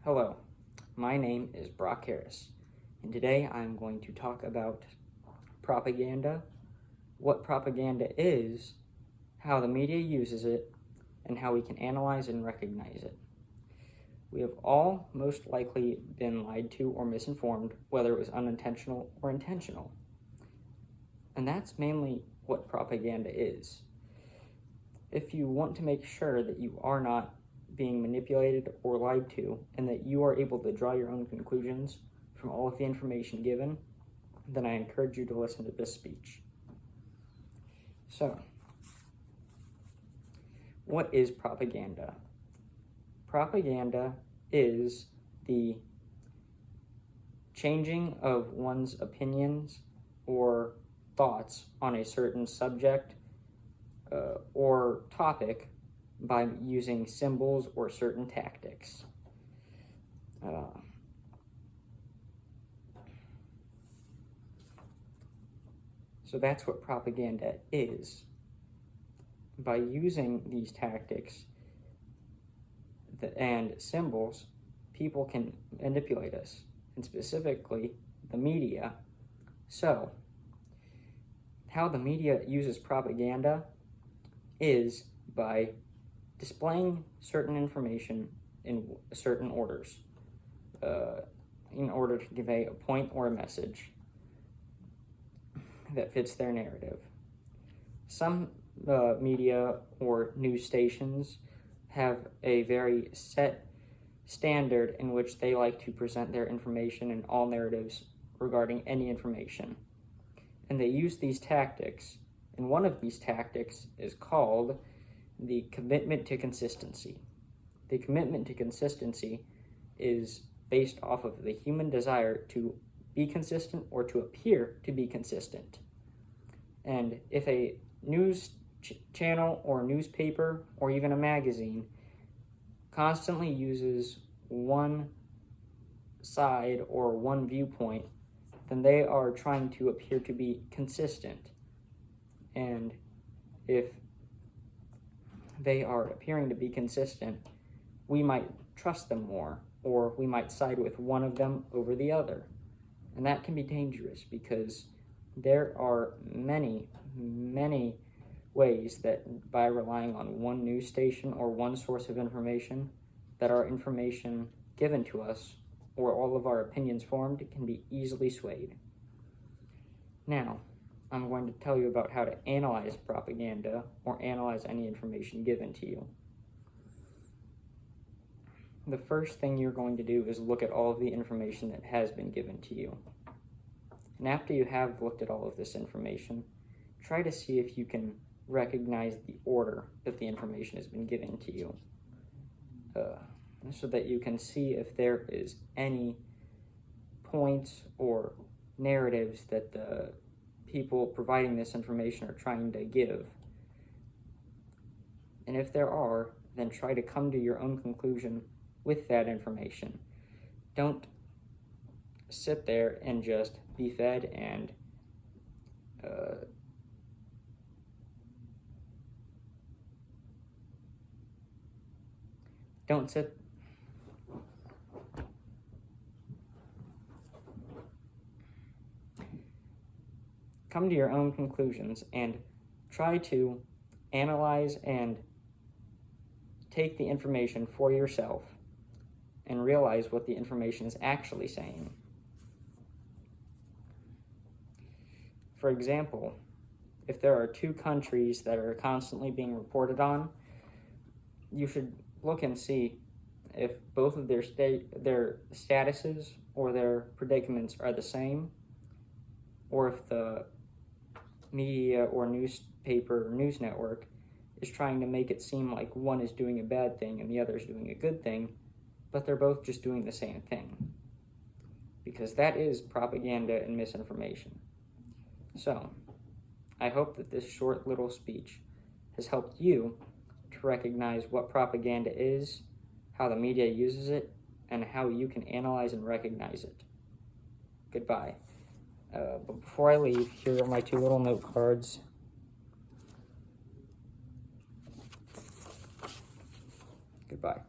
Hello, my name is Brock Harris, and today I'm going to talk about propaganda, what propaganda is, how the media uses it, and how we can analyze and recognize it. We have all most likely been lied to or misinformed, whether it was unintentional or intentional. And that's mainly what propaganda is. If you want to make sure that you are not being manipulated or lied to, and that you are able to draw your own conclusions from all of the information given, then I encourage you to listen to this speech. So, what is propaganda? Propaganda is the changing of one's opinions or thoughts on a certain subject or topic by using symbols or certain tactics. So that's what propaganda is. By using these tactics and symbols, people can manipulate us, and specifically the media. So, how the media uses propaganda is by displaying certain information in certain orders in order to convey a point or a message that fits their narrative. Some media or news stations have a very set standard in which they like to present their information and all narratives regarding any information. And they use these tactics, and one of these tactics is called the commitment to consistency. The commitment to consistency is based off of the human desire to be consistent or to appear to be consistent. And if a news channel or newspaper or even a magazine constantly uses one side or one viewpoint, then they are trying to appear to be consistent. And if they are appearing to be consistent, we might trust them more, or we might side with one of them over the other. And that can be dangerous because there are many ways that by relying on one news station or one source of information, that our information given to us or all of our opinions formed can be easily swayed. Now, I'm going to tell you about how to analyze propaganda or analyze any information given to you. The first thing you're going to do is look at all of the information that has been given to you. And after you have looked at all of this information, try to see if you can recognize the order that the information has been given to you, so that you can see if there is any points or narratives that the people providing this information are trying to give. And if there are, then try to come to your own conclusion with that information. Don't sit there and just be fed and come to your own conclusions and try to analyze and take the information for yourself and realize what the information is actually saying. For example, if there are two countries that are constantly being reported on, you should look and see if both of their statuses or their predicaments are the same, or if the media or newspaper or news network is trying to make it seem like one is doing a bad thing and the other is doing a good thing, but they're both just doing the same thing. Because that is propaganda and misinformation. So, I hope that this short little speech has helped you to recognize what propaganda is, how the media uses it, and how you can analyze and recognize it. Goodbye. But before I leave, here are my two little note cards. Goodbye.